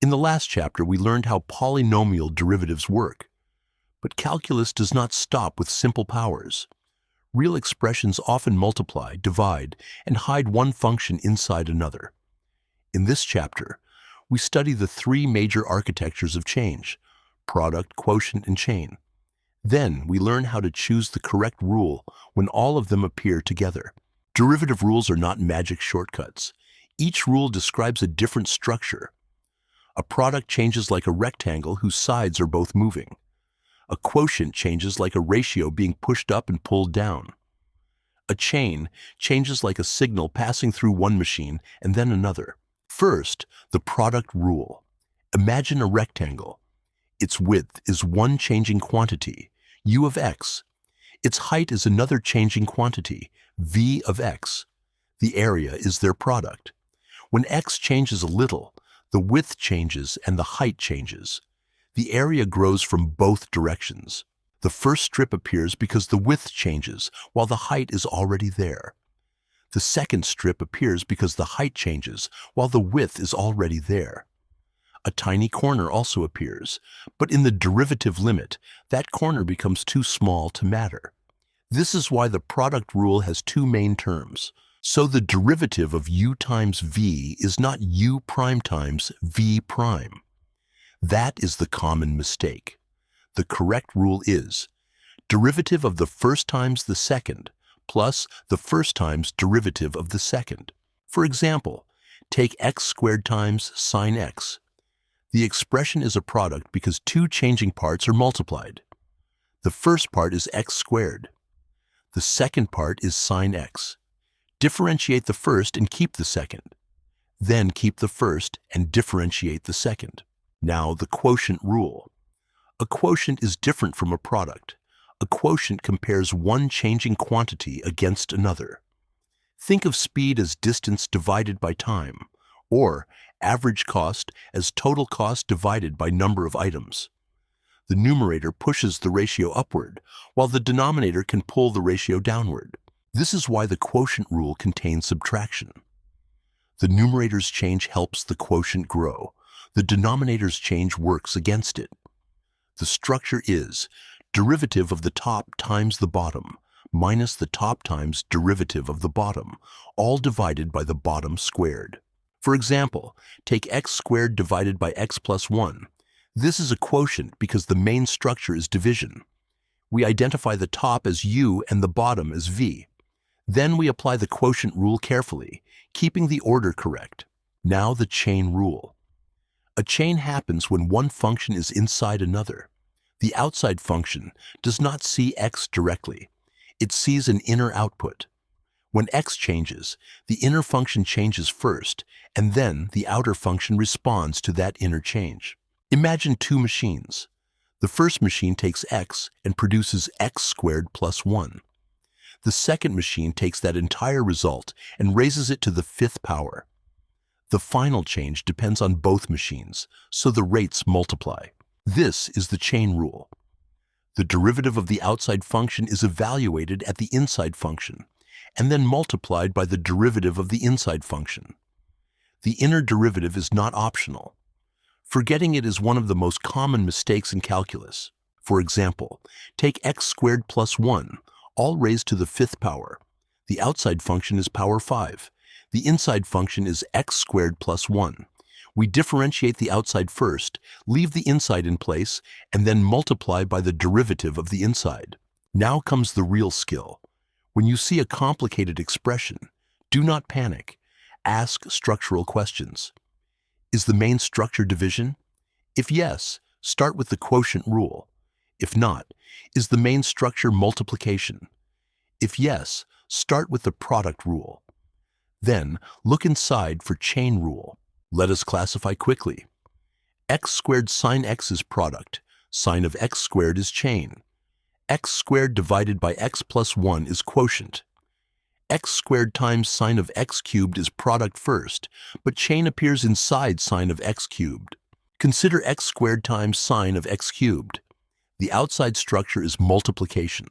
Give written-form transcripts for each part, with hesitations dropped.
In the last chapter, we learned how polynomial derivatives work. But calculus does not stop with simple powers. Real expressions often multiply, divide, and hide one function inside another. In this chapter, we study the three major architectures of change: product, quotient, and chain. Then we learn how to choose the correct rule when all of them appear together. Derivative rules are not magic shortcuts. Each rule describes a different structure. A product changes like a rectangle whose sides are both moving. A quotient changes like a ratio being pushed up and pulled down. A chain changes like a signal passing through one machine and then another. First, the product rule. Imagine a rectangle. Its width is one changing quantity, u of x. Its height is another changing quantity, v of x. The area is their product. When x changes a little, the width changes and the height changes. The area grows from both directions. The first strip appears because the width changes, while the height is already there. The second strip appears because the height changes, while the width is already there. A tiny corner also appears, but in the derivative limit, that corner becomes too small to matter. This is why the product rule has two main terms. So the derivative of u times v is not u prime times v prime. That is the common mistake. The correct rule is derivative of the first times the second plus the first times derivative of the second. For example, take x squared times sine x. The expression is a product because two changing parts are multiplied. The first part is x squared. The second part is sine x. Differentiate the first and keep the second. Then keep the first and differentiate the second. Now the quotient rule. A quotient is different from a product. A quotient compares one changing quantity against another. Think of speed as distance divided by time, or average cost as total cost divided by number of items. The numerator pushes the ratio upward, while the denominator can pull the ratio downward. This is why the quotient rule contains subtraction. The numerator's change helps the quotient grow. The denominator's change works against it. The structure is derivative of the top times the bottom minus the top times derivative of the bottom, all divided by the bottom squared. For example, take x squared divided by x plus 1. This is a quotient because the main structure is division. We identify the top as u and the bottom as v. Then we apply the quotient rule carefully, keeping the order correct. Now the chain rule. A chain happens when one function is inside another. The outside function does not see x directly. It sees an inner output. When x changes, the inner function changes first, and then the outer function responds to that inner change. Imagine two machines. The first machine takes x and produces x squared plus 1. The second machine takes that entire result and raises it to the fifth power. The final change depends on both machines, so the rates multiply. This is the chain rule. The derivative of the outside function is evaluated at the inside function, and then multiplied by the derivative of the inside function. The inner derivative is not optional. Forgetting it is one of the most common mistakes in calculus. For example, take x squared plus 1, all raised to the fifth power. The outside function is power 5. The inside function is x squared plus 1. We differentiate the outside first, leave the inside in place, and then multiply by the derivative of the inside. Now comes the real skill. When you see a complicated expression, do not panic. Ask structural questions. Is the main structure division? If yes, start with the quotient rule. If not, is the main structure multiplication? If yes, start with the product rule. Then, look inside for chain rule. Let us classify quickly. X squared sine x is product. Sine of x squared is chain. X squared divided by x plus 1 is quotient. X squared times sine of x cubed is product first, but chain appears inside sine of x cubed. Consider x squared times sine of x cubed. The outside structure is multiplication,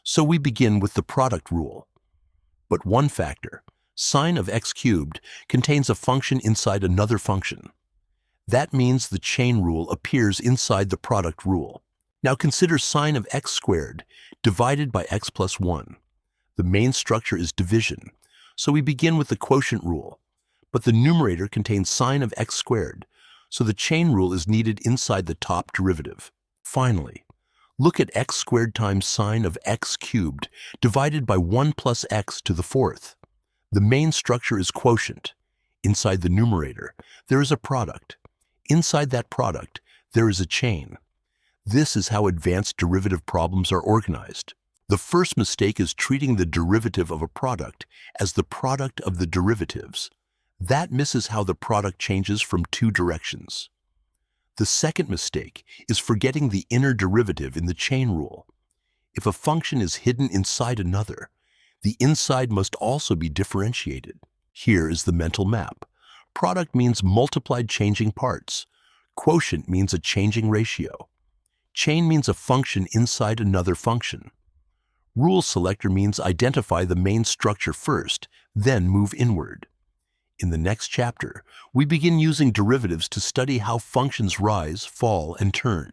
so we begin with the product rule. But one factor, sine of x cubed, contains a function inside another function. That means the chain rule appears inside the product rule. Now consider sine of x squared divided by x plus 1. The main structure is division, so we begin with the quotient rule. But the numerator contains sine of x squared, so the chain rule is needed inside the top derivative. Finally, look at x squared times sine of x cubed divided by 1 plus x to the fourth. The main structure is quotient. Inside the numerator, there is a product. Inside that product, there is a chain. This is how advanced derivative problems are organized. The first mistake is treating the derivative of a product as the product of the derivatives. That misses how the product changes from two directions. The second mistake is forgetting the inner derivative in the chain rule. If a function is hidden inside another, the inside must also be differentiated. Here is the mental map. Product means multiplied changing parts. Quotient means a changing ratio. Chain means a function inside another function. Rule selector means identify the main structure first, then move inward. In the next chapter, we begin using derivatives to study how functions rise, fall, and turn.